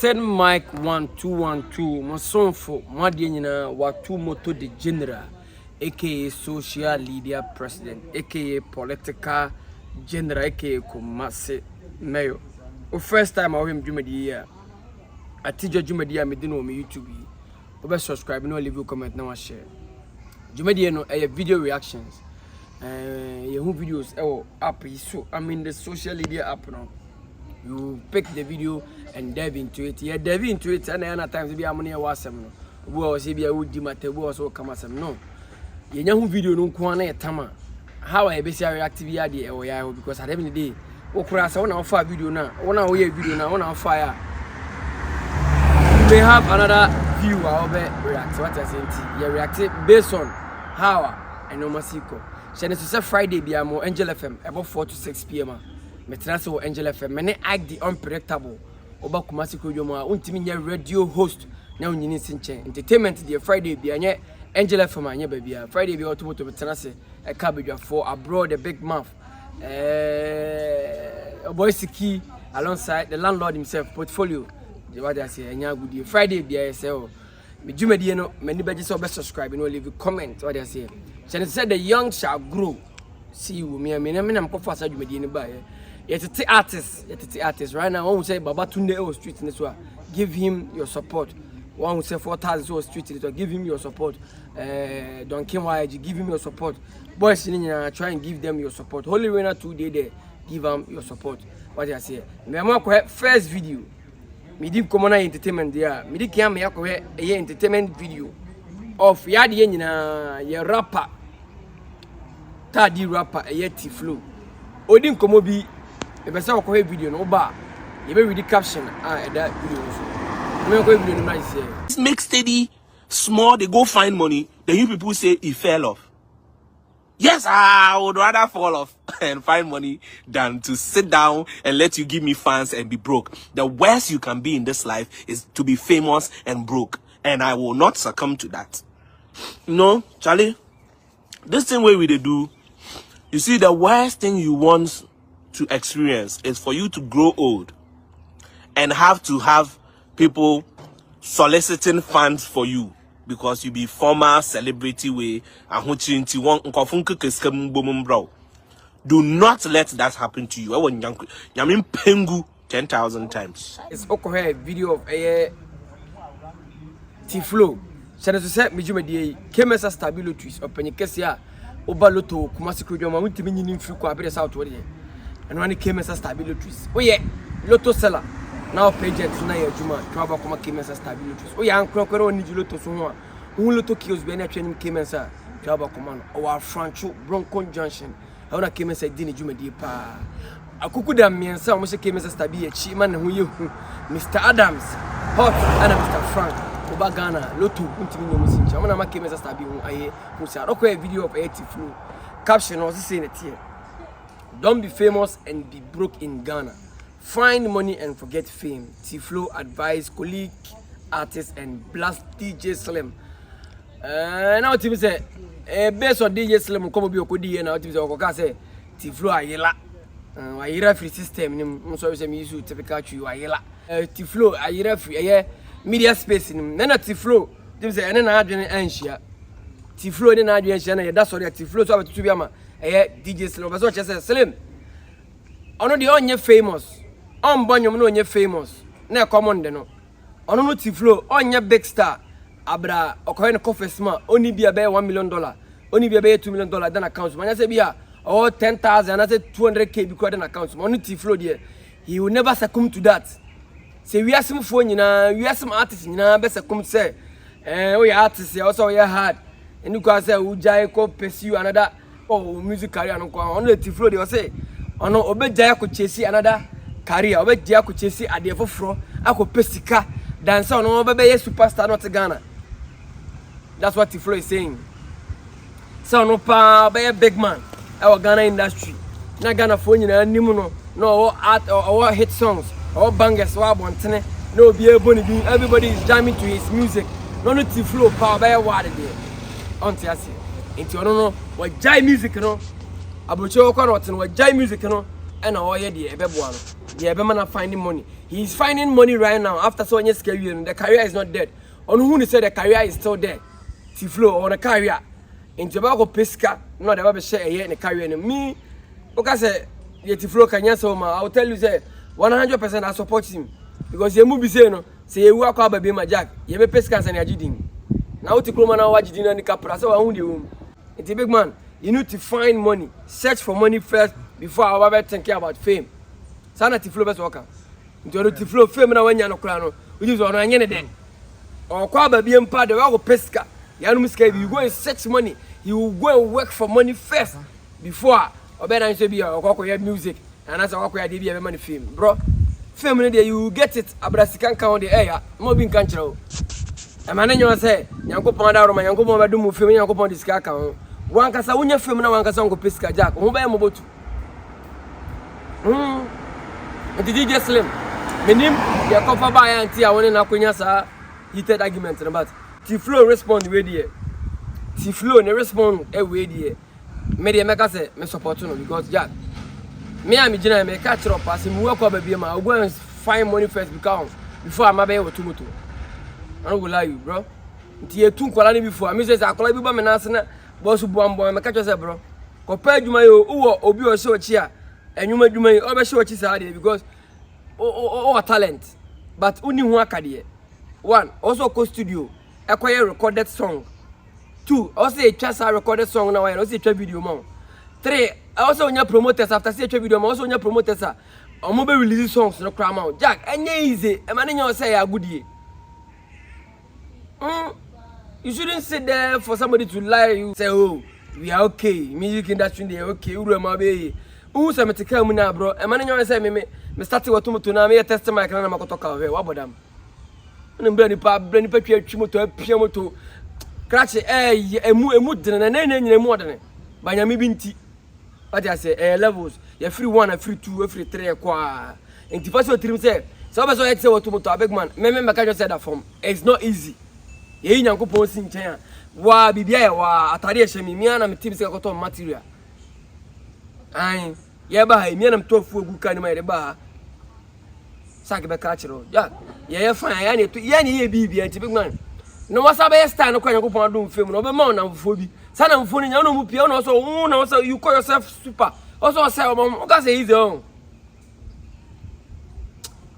Ten mic 1212 Masonfo Madianyina Watu Moto de General, aka social media president, aka political general, aka Kumase Mayo. First time I him Jumadi I teach Jumadi me didn't on YouTube. Over subscribe, no leave a comment, no share. Jumadi no video reactions. Your videos app so I'm in the social media app now. You pick the video and dive into it. Yeah, dive into it, and other times be ammonia was some. Well, see, be a wood dimate was or come as no. You know, video no kwana tama. How I basically reactive idea or yeah, because at every day, oh, cross on our fire video now, on our video now, on our fire. You may have another view, I'll react. What I say, you react based on how and no masiko. She Friday be a more Angel FM about 4 to 6 p.m. Metraso Angel FM, many act the unpredictable. Oba Kumasi Kujoma, Untiminia radio host, now in Sinche. Entertainment, the Friday be a Angel FM, and baby. Friday be automotive Metrase, a cabbage for abroad, a big mouth. A boy Siki alongside the landlord himself, portfolio. The what I say, and ya good Friday be a SL. Jumediano, many badges of subscribe and leave a comment. What I say. She said the young shall grow. See you, me, I'm confessed you made in buy. Yet it's artist. Right now, one will say Baba Tunde or street in this one. Give him your support. One will say 4,000 or street in this one. Give him your support. Don't care why you give him your support. Boys in try and give them your support. Holy Rainer 2 day there. Give them your support. What I say. Me first video. Me did come on entertainment there. Me did come here a entertainment video of Yadi ye rapper. Tadi rapper Teephlow. Odin komo bi e be say ko video no ba e be read the caption that video so me ko video no nice here. Make steady small they go find money, then you people say he fell off. Yes, I would rather fall off and find money than to sit down and let you give me fans and be broke. The worst you can be in this life is to be famous and broke, and I will not succumb to that. No, Charlie, this thing where we they do. You see, the worst thing you want to experience is for you to grow old and have to have people soliciting funds for you because you be former celebrity way and do not let that happen to you. I want Yamin Pengu 10,000 times. It's okay video of a Teephlow. She said me jumedi came as a stability open your Oba Loto Kumasi Kujoma went to me in Fuku Abel South Wadi. And when it came as a stabilities. Oh, yeah, Lotto seller. Now page at Naya Juma, Trava Kuma came as a stabilities. Oh, yeah, Uncle Coro need Lotto Suma. Who Lotto kills Bena training came as a Trava Command or Francho Bronco Junction. How I came as a dinner Juma Depa. A cuckoo me and some came as a stabby, cheap man who you, Mr. Adams, Hot, and Mr. Frank. Obagana, Lotu, Untimino Musincha. I'm not making a stabby who said, okay, video of Teephlow. Caption was saying it here. Don't be famous and be broke in Ghana. Find money and forget fame. Teephlow advised colleague, artists, and blast DJ Slim. Now, Tim said, based on DJ Slim, come be a good year now. Tim said, Teephlow, I free system. I'm sorry, I'm used to typical you. Teephlow, I free. Media space in him. Then Teephlow, they say, and then I didn't answer. Teephlow didn't answer. That's what Teephlow so to be a DJ Slim. But what you say, Slim. I know the only famous. I'm born, you know, you're famous. Now come on, then. I know Teephlow, on your big star. Abra, or coin a coffee smart. Only be about $1 million. Only be about $2 million. Then accounts. When I say, yeah, or 10,000, I said 200K because then accounts. Only Teephlow there. He will never succumb to that. Say we have some phone, we have some artists, best come say, we artists also we hard. And you can say, Ujai ko pursue another music career. No, only Teephlow they will say, no, Obe Jaya could chase another career. Obe Jaya could chase at the floor. I could pestica dance on Obe superstar not Ghana. That's what Teephlow is saying. So no pa be a big man. Our Ghana industry. Na Ghana phone no art or hit songs. All bangers, no be able to do. Everybody is jamming to his music. No Teephlow power by a water there. Auntie, I see. Into I don't know what jai music, no. Abucho Corroton, what jai music, no. And all ye dear, Bebuano. Yeah, Bemana finding money. He's finding money right now after so many scary. The career is not dead. On who said the career is still there. Teephlow on the career. In Tobago Pesca, not ever share a year in the career. And me, okay, Teephlow can yes, I'll tell you, say 100% I support him. Because you move saying, say you walk out by my jack, you may pescas and you're now to come and watch dinner in the capra. So I own the room. It's a big man. You need to find money, search for money first before I ever think about fame. Sana Teephlow best worker. Into the Teephlow fame na wanya no krano. Which is on any day. Or kwa baby empa de wa go pesca. You go and search money. You will go and work for money first before obeda say be or music and as a dey be money fame. Bro, fame there you get it abrasikan count the air. Mo bin kan kire o. E man nyo say Nyankopon da ro ma Nyankopon ba dum fame Nyankopon disika kan. Wan kasa wonya fame na wan kasa ngo pesca jack. Mo ba mobotu. DJ Slim, menim ya kofa ba ya anti a woni na konya sa heated argument about Teephlow respond we there. Teephlow ne respond we there. Me dey make say me support no because Jack. Me am gina me catch up pass me work up be ma go and find money first before am be we tumuto. I don't go lie you, bro. Nti e tun kwala ni before. Me say akola bi ba me na ase na boss buambo me catch say bro. Ko pa adwuma yo wo obi o se ochi a enwuma adwuma yi obe se ochi sa dey because talent but uni hu akade. One, also co studio acquire recorded song. Two, also a chance recorded song now and also a video mo. Three, also on your promoters after say video mo also on your promoters are mobile release songs no cram out. Jack, any easy a man you say a good year. You shouldn't sit there for somebody to lie you say oh we are okay music industry they okay uru ma be who say me take am na bro e man you say me start what to na me test mic na makotoka we wa bodam no brani pa twa twimoto apia moto crash emu dene na nyina emu odene banyame bi nti what I say levels you free 1 and free 2 free 3 kwa enti fa so trim say so be so yet say what to abeg man me ka just say that form it's not easy ye Nyankopon si nchen wa bibia ya wa atare ehye mi ana me team say koto material ai ye ba ha mi ana mtofu egu kan ma ye ba sak be ka chiro ja ye fine ya ne to ye ne ye bibia nti big man no wasa be star no kwa Nyankopon adom fam no be ma na mfo bi sana mfo ni nya no mu pia no so you call yourself super also say o ka say easy on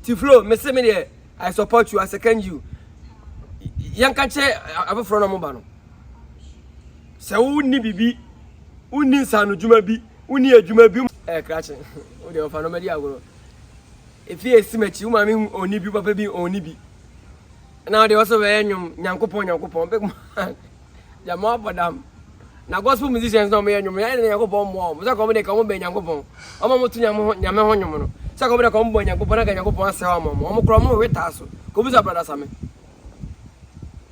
Teephlow me say me there I support you I second you yankache abefro no moba no se wonni bibi wonni sanu djuma bi wonni adjuma bi krache o de ofa no medi agoro efi esimachi uma mi oni bi papa bi oni bi na de also we nyum Nyankopon big man ya mo abodam na gospel musicians no me nyum ya Nyankopon mo so ko me de ka mo be Nyankopon o mo tu nyame ho nyum no so ko me de ka mo be Nyankopon na ka Nyankopon ase wa mo kro mo weta so ko bisa brother same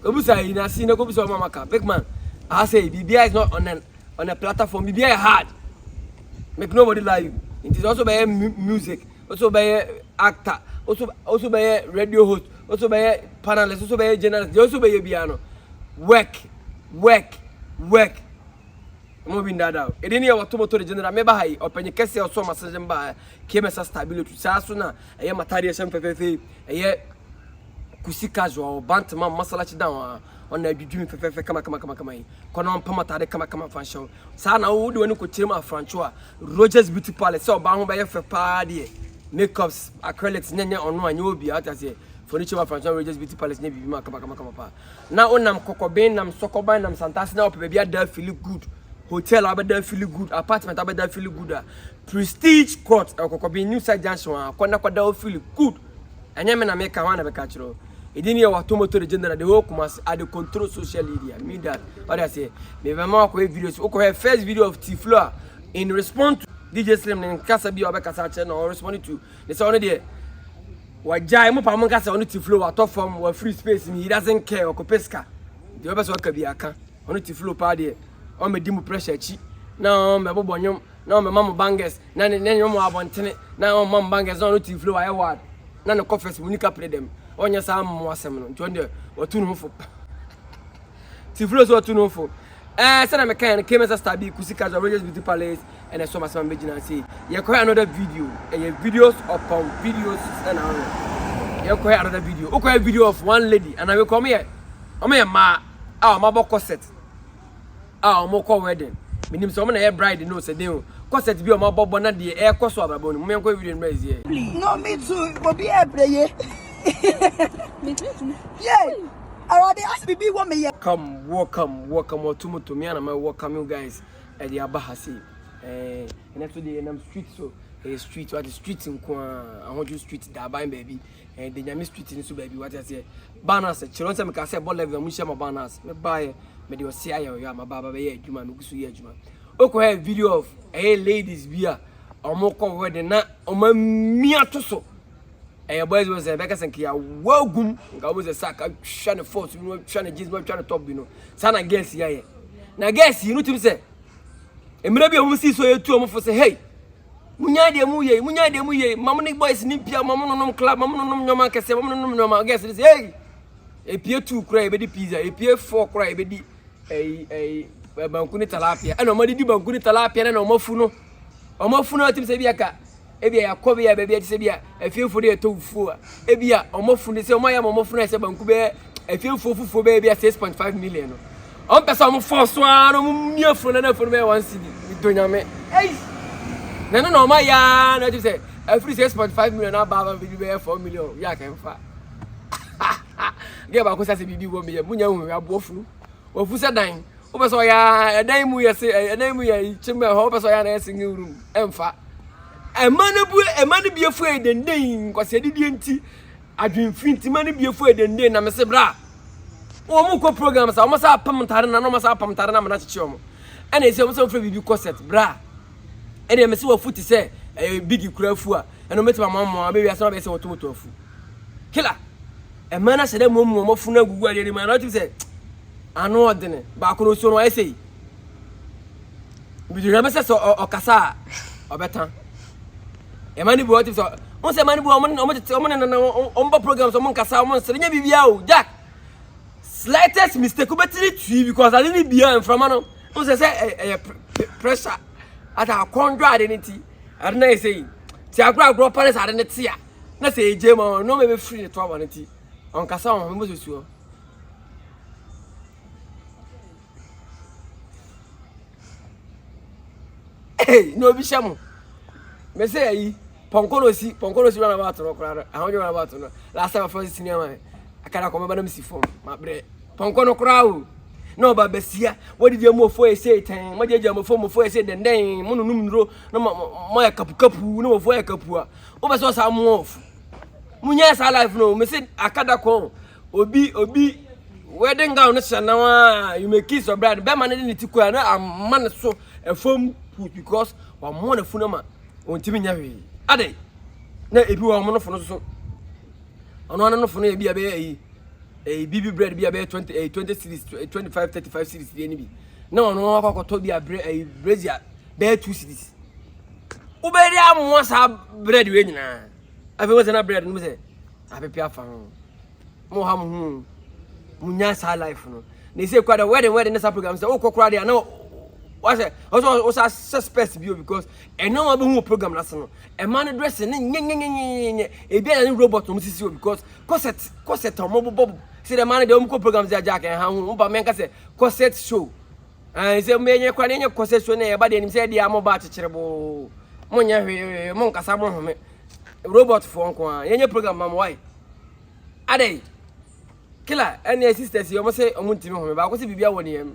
Kobusa ina see no kobusa mama ka big man I say BBI is not on a platform BBI hard make nobody lie you it is also by music also by actor also by radio host also by panelist also by journalist also by piano work mo bin dada e dey near what to the general me ba hai openye kese also message ba kemesa stability sa so na eye material sem fefe eye kusi casual bantman masalachi down on the dream fefe kama kono pamatade kama fashion sa na wo de woni ko chirema franchoa Rogers Beauty Palace so ba ho ba ye fe pa de makeups acrylics nyanya ono anya obi ata say furniture franchoa Rogers Beauty Palace ne bibi ma kama pa na onam kokoben nam sokoban nam santasi na ope bia da feel good hotel abeda feel good apartment abeda feel good prestige court kokoben new side junction akona kwada feel good anya me na make ka wana be ka chiro idini ya watomoto the general the whole commerce at the control social media what I say me vraiment ko videos ko first video of Teephlow in response to DJ Slim in kasa bi obekasa che no responding to they say on there wajai mo pa mo kasa on Teephlow wa top form wa free space he doesn't care o ko pesca the obeso ka bi aka on Teephlow pa there on me dimu pressure chi na me bobonyom na me mama bangers na ne nyom abontene na on mama bangers on Teephlow aye word na no confess munika play them onya sa mo asem no ntonde watu no fo Teephlow so watu no fo say na me kan kemesa star bi kusika Rogers Beauty Palace and I saw my son Begin and say, you quite another video, and your videos upon videos, and you quite another video. Okay, video of one lady, and I will come here. I'm a ma, my book corset. More wedding. Meaning someone a bride knows a deal. Corset be on my bob, not the air cost of a bone. Me go video raise here. No, me too. But be a player. Me too. Yeah. Already asked me be one me. Come, welcome or to me, and I'm welcome you guys at the Abahasi. And actually, I'm street, so a street, what the streets in Kwa, I want you street, Dabai baby, and the Yami street in so baby, what I say. Banners, children, some can say, but level, and we share my banners. Me buy, me do see I am my baba, Juma, Musu, Juma. Okay, have video of a ladies beer, or more covered than that, or my mia toso. And boys was a Becca and Kia, welcome. I was a sack, I'm trying to force, you know, trying to just trying to top, you know. Son, I guess, yeah. Now, guess you know to say. And maybe I will see so you two for say, hey, Munya de Muye, Mamma boys, Nipia, Mamma club, Mamma no man can say, Mamma no man, guess it is, hey, a peer 2 cry, baby pizza, a peer 4 cry, baby, a Bancuni Talapia, and no money do Bancuni Talapia, and no Mofuno, or Mofuno to Sabiaca, Ebia, Cobia, baby, Sabia, a few for the 2 4, Ebia, or Mofun, say, my Mofuna, Sabancube, a few for baby at 6.5 million. On passe à mon François, on mieux for another for me one city. Hey, no, my yarn, I just say, every 6.5 million, Baba will be 4 million. Yeah, can fa. Get back because I say, be one million, Munya, Bofu, or Fusadine. Over so ya, a name we say, a name we are chamber, hope so ya, a single room, and fa. A man be afraid and then, because I didn't see. I dream finty money be afraid and then I'm a sebra. Omuko programs almost a pamentana and almost a pamentana manachum. And it's also free with corset, bra. And then Mr. Foot say a big crafua, and no matter my mama, maybe I saw a tomato. Killer. A man I said, a mum, more funa, Google, man, not to say. I know, then, but I could also I say. Would you never say so or Cassa or better? A money boy is once a money woman, on programs among Cassa, once, and maybe Jack. Slightest mistake, but because I didn't be in from Mano. I say pressure at our contract identity. I don't say, Tiagra grow parents are in the tea. Let's say, Jemo, no, maybe free to our vanity. On Casson, was sure. Hey, no, Bisham. May say, Poncolosi run about to rock. I heard you about to know. Last time I first seen you. I cannot come about see phone, my bread. Poncono crowd. No, but Bessia, what did you move for a say? What did you move for a say? Then, Monumro, no, my capu, no, for a capua. Over so some move. Munyas alive, no, Miss Akadako, Obi, wedding gown, now you may kiss or brad, Beman in the Tiquana, a man so a foam put because one more funama on Timmy. Ade, no, if you are monophone so. On one of a BB bread be about 20 cities, 25, 35 cities. The enemy. No, I told you a brazier, bear 2 cities. Uberia once have bread winning. I was in a bread and was a prepare for Moham Munyas life. They say quite a wedding in this program. So, Cocradi, I know. Was a suspect view because a normal program last night. A man dressing a better robot to Mrs. because corset or mobile bob. See the man, the Umco programs are Jack and how Menka say corset show. I say, may you cry in your corset show, but then said the ammo batch terrible. Monya Monka Samon robot phone, any program, Mam. Why? Ade Killer, any assistance you must say, I want to know about what's it be one year.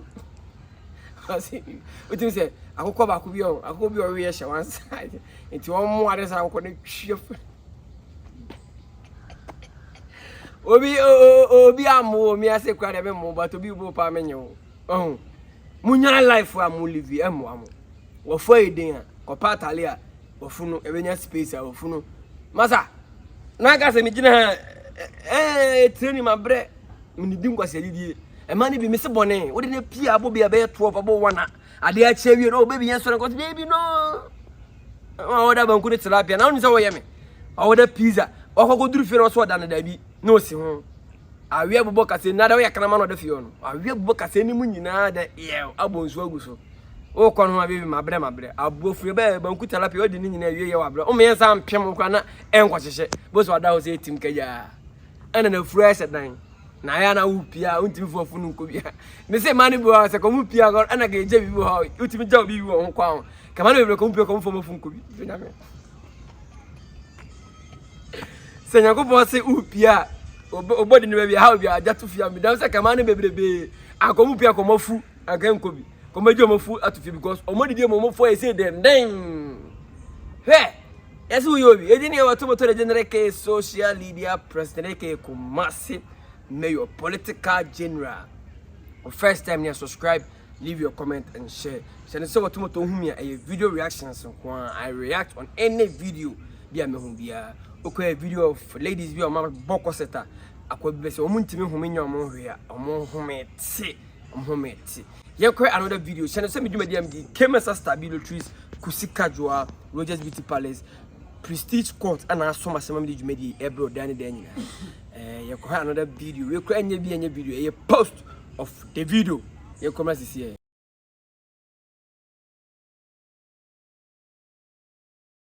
What do you say? I will come back with you. I will be a reaction one side. Into one more others, I will connect shift. Obi amo me ase kwa de mo but obi bo pa menyo. Oh. Munya life wa mo live emo amo. Wo fo eden a, ko patale a, wo funu ebenya space a wo funu. Masa. Na ga se mi gina training ma bre. Mi di ngwa se didie. E mani bi mi se bone. Wo de na pia abo bia be 12 abo 1. Ade a chewie no baby yen so na ko baby no. O da ban ku ni tilapia. Na oni se wo ye me. O da pizza. O ko duru fe no so da na da bi. No si ho. Awie bubo kase na da we kana ma no da fie no. Awie bubo kase ni mu nyina da ye abonsu aguso. o kon ho baby mabre abofu be banku therapy o di ni nyina wie ye wa bre o me yesa mpem kwa na enko hyehe bo so ada ho se etim kaya ana na furu ese dan na ya na upia untimi fofu nu nko bia me se mani bo se ko mu pia go ana ga eje bibi ho utimi ja bibi ho kwa ho kama na bebre ko mu pia ko mu fofu nko bi nyame se nyako bo se upia obodi ni baby how bia jatu fia mi dan se kama na bebrebe akomu pia ko mofu aka nko bi ko mejo mofu atufi because omodidi mo mofu e se den he yesu yobi edini ya watu moto general ke social media president ke kumasi mayor political general first time you subscribe leave your comment and share so watu moto humia a video reactions I react on any video bia me hu bia okwa video of ladies bia ma boko seta akwa bi se omuntimi humenya omo hwea omo humeti ye kwa another video channel so me dwuma dia mdi kemesa stabilo trees kusika joa Rogers Beauty Palace Prestige Court and asoma sema mdi dwuma di ebro dani nyina ye kwa another video we kwa anya video ye post of the video ye come see here.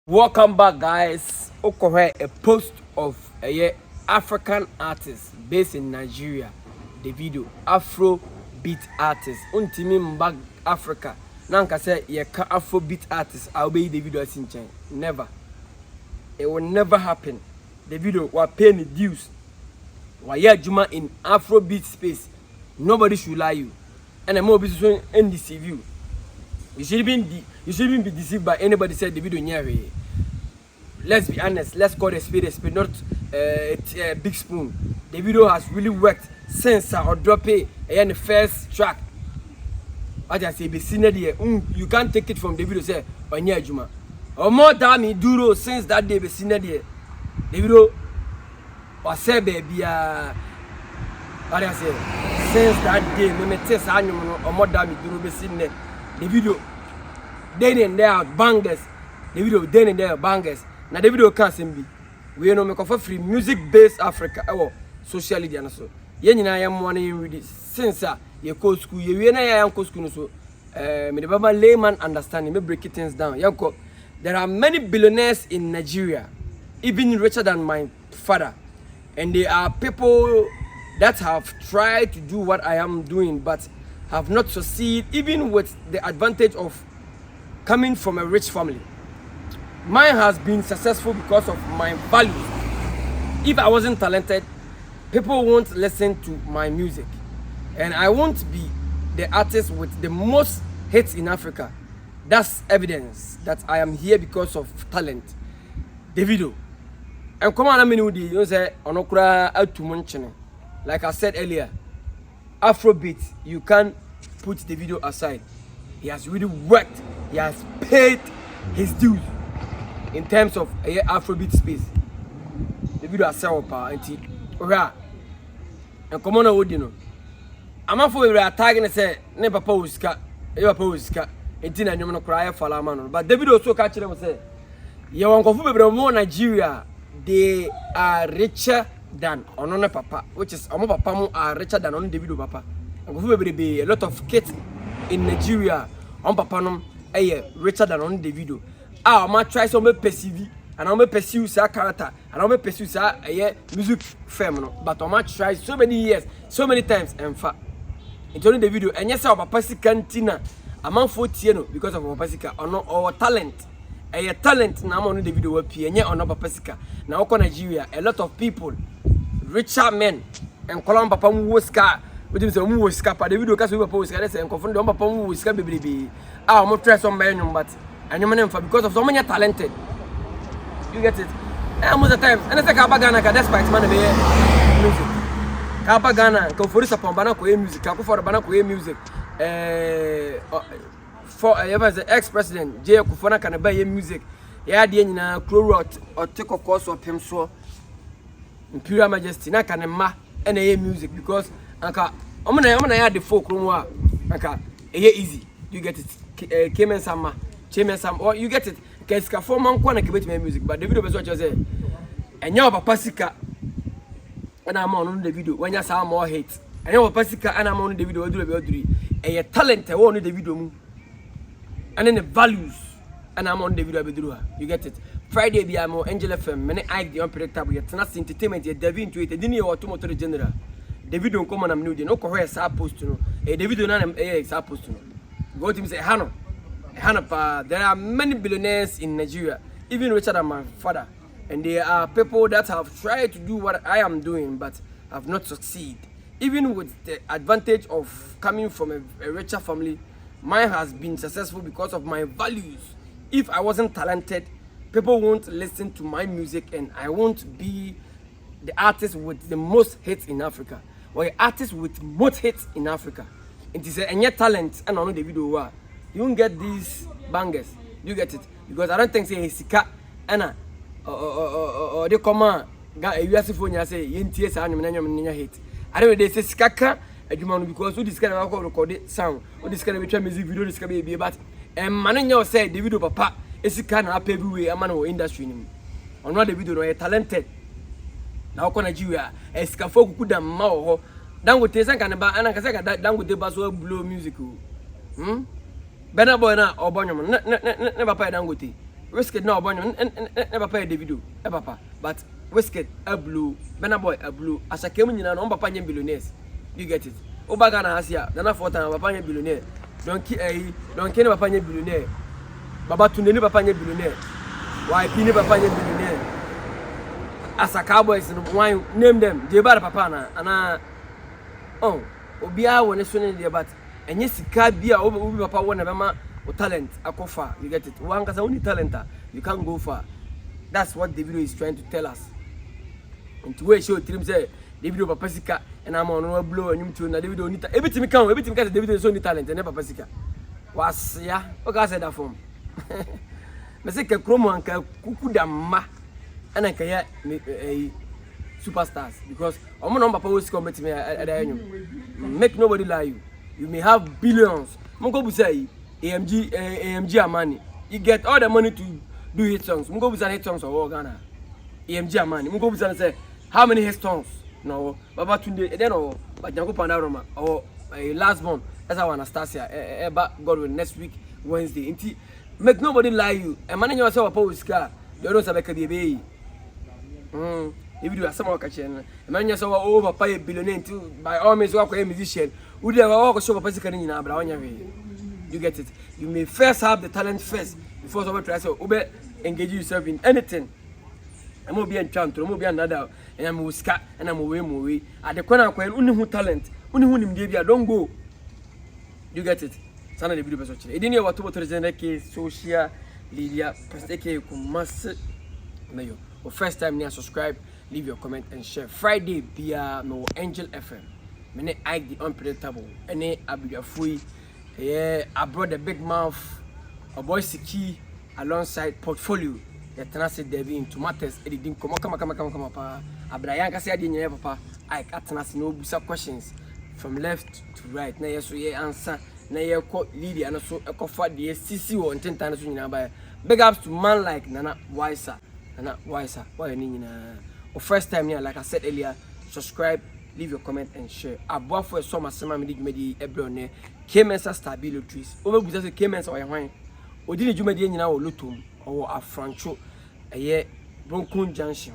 Welcome back guys. Okohe a post of a African artist based in Nigeria. The video Afro beat artist untimi mbag Africa nanka say ye ka Afro beat artist I'll be the video asinchen never, it will never happen. The video wa pay the dues wa ya juma in Afro beat space, nobody should lie you and I'm be so deceive you. You shouldn't be deceived by anybody said the video nyare. Let's be honest, let's call a spade, not a big spoon. The video has really worked since I drop it in the first track. What I say, be seen there. You can't take it from the video. Say, Onya Juma. Or more time duro since that day be seen there. The video was say baby. What I say, since that day, me test annual or more time duro be seen there. The video, then and there bangers. The video then and there bangers. Now the video can't be. We know make for free music based Africa. Oh, social media na so. Ye nyina ya mo na read since ye go school ye we na ya go school no so me the baba layman understanding me break things down. Yanko, there are many billionaires in Nigeria, even richer than my father, and there are people that have tried to do what I am doing but have not succeeded, even with the advantage of coming from a rich family. Mine has been successful because of my values. If I wasn't talented, people won't listen to my music, and I won't be the artist with the most hits in Africa. That's evidence that I am here because of talent. The video. And come on, you know, say onokura atumunchene. Like I said earlier, Afrobeat, you can't put the video aside. He has really worked. He has paid his dues in terms of a Afrobeat space. The video has sell power and come on, would you know? I'm not for a tag and say, never post cat, never post cat, and Tina, you're not cry for a man. But the video so catching them say, you want to go more Nigeria, they are richer than Onona Papa, which is Omo Papa are richer than on the video Papa. And go be a lot of kids in Nigeria on Papa richer than on the video. I might try some perceive and I'm pursue sa character and I'm pursue sa music film, but I might try so many years, so many times, and fact, it's only the video. And yes, our Papa Cantina, I'm on 40 because of our Papa or no our talent. A talent now on the video appear and yet on our Papa. Now, Nigeria, a lot of people, richer men, and Columba Papa was car. With him, some was scapa. The video cast we post and confront the Papa was baby. I'm not try some man, but and your man for because of so many talented. You get it? And most of the time, and it's like Kabagana, despite man music. Kabagana, go for this upon Banako music, Kaku for Banako music. For the ex-president, Jay Kufona can buy music. Yeah, the Clorot or take a course of him so Imperial Majesty, na can ma and music because Anka, I'm gonna add the folk room. Anka, easy. You get it? Came in some, or you get it? Because for man kwana kibet my music, but the video was what you say. And your Pasika, and I'm on the video when you saw more hate. And your Pasika, and I'm on the video. Do a talent. I want the video. and then the values, and I'm on the video bedruha. You get it? Friday be I'm on Angel FM. Many Ike the unpredictable. Yet not entertainment. Yet David into it. Didn't you or two motor general? The video come on. I'm new. No correct. Sa post to know. The video na sa post to know. Go to him say Hano. There are many billionaires in Nigeria, even richer than my father, and there are people that have tried to do what I am doing but have not succeeded. Even with the advantage of coming from a richer family, mine has been successful because of my values. If I wasn't talented, people won't listen to my music, and I won't be the artist with the most hits in Africa, or the artist with most hits in Africa. It is a talent, and I know the video. You won't get these bangers. You get it? Because I don't think say sika ana they come on you say yentie sa anyam hit. I don't they say sika ka adwuma because who this kind of record sound, who this kind of music video this can be but man nya say the video papa esika na pay everywhere am na industry nim. Ono the video no talented. Na ko Nigeria esika fo kuku da ma ho. Dangote san kan ba ana kasa ka Dangote ba so blow music o. Bena boy na obonyom ne papa Dangote. Whisket na obonyom ne papa Davido e papa but Whisket a blue Bena boy a blue asakemu nyina no papa nya billionaires. You get it? Obaga na hasia na 4 time papa nya billionaire. Donki ne papa nya billionaire. Baba Tunde ne papa nya billionaire. YP ne papa nya billionaire. Asaka boys no one name them. They bar papa na ana oh obia woni so ne dey but enye sika bia obi papa wona bema o talent akofa. You get it? One kasa only talenter you can't go far. That's what the video is trying to tell us. And to where show trim say the video papa sika and I'm on no blow and you na the video need everything can the video so need talent and papa sika was ya o ka say that form me say ke kromo anka kuku da ma ana ka ya superstars because omo no papa we sika met me make nobody lie you. You may have billions. Mungo busai AMG Amani. You get all the money to do hit songs. Mungo busai hit songs or Ghana. AMG Amani. Mungo busai say how many hit songs? No. Baba Tunde then or but Jango Pandaroma or last month. That's how Anastasia. God will next week Wednesday. Inti make nobody lie you. And manage yourself upon with car. You don't say baby. If you do some work at you, man, you're so over pay a billionaire to by all means work a musician. Would you ever walk a show of a in Abraham? You get it? You may first have the talent first before someone tries to engage yourself in anything. I'm going to be a champ, I'm going to be another, and I'm with Scott, and I'm away. At the corner, only who talent, only who him, don't go. You get it? Sana the video person. It didn't what to the social media, Presteke, Kumas, Mayo. Or first time near subscribe, leave your comment and share. Friday, via no Angel FM. Mene Ike the unpredictable. Ene Abuja Fui. Yeah, I brought the big mouth. A boy Siki alongside portfolio. The tenacity there being tomatoes. It didn't come pa. Abraham kasi adi nye papa. Ike atenacity no busa questions from left to right. Na yeso ye answer. Na ye ko lead and so ekofa the CC or intent and so nyina ba. Big ups to man like Nana Wiser. Nana Wiser. Why ni nyina. Or first time here, like I said earlier, subscribe, leave your comment and share. Above for some summer medi ebrone Kemensa stabilo trees. Over business Kemensa or wine. Or did you medi nyina o lutum or a francho a ye bronkun junction.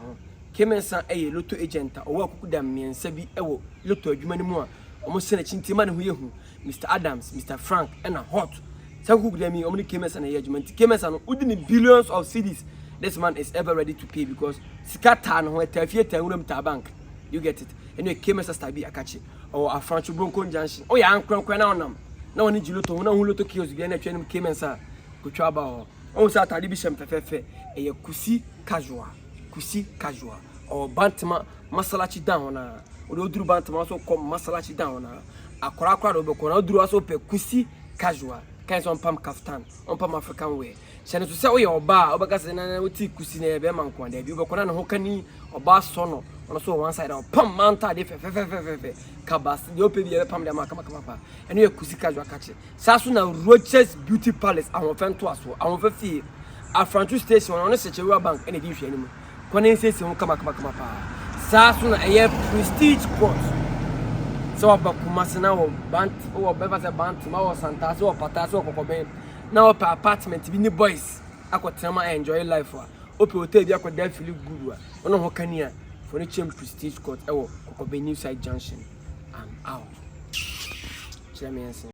Kemensa a loto agent or work with them me and sebi ewo loto jumani more. Almost send a chintiman who Mr. Adams, Mr. Frank, and a hot. Some cook them me only Kemensa and a judgment. Kemensa within billions of cities. This man is ever ready to pay because Sikatan who at bank. You get it. And you came as a stabi akachi or a Francho Bronco Junction. Oh, yeah, I'm cranking on them. No one needs you to know who to kill you and a train came and sa Kuchaba. Oh, Saturday Bisham Fefe, a Kusi casual or Bantama Masalachi down or do Bantama also called Masalachi down a Korakra or Bokona do also pe Kusi casual. Kinds on Pam Kaftan on Pam African way. Shana to say your bar, Obacas uti kusine beman kwande, you Bokona Hokani or bar sono on also one side of Pam Manta de Cabas, the open the Pam de Macamapa, and you Kusika catch. Sasuna Roches Beauty Palace, I will fan to us, I will fee a Franco station on a Secure Bank and a dish anymore. Quanin says you won't come Sasuna a prestige course. So about Kumasana or Bant or Bevas a Bant, Mao Santas or Patas or Cocobe. na open apartment bi ni boys akotema enjoy life wa open hotel bi akoda feel good wa ono ho kania for the Chem Prestige Court ewo Kokobeni Side Junction. I'm out.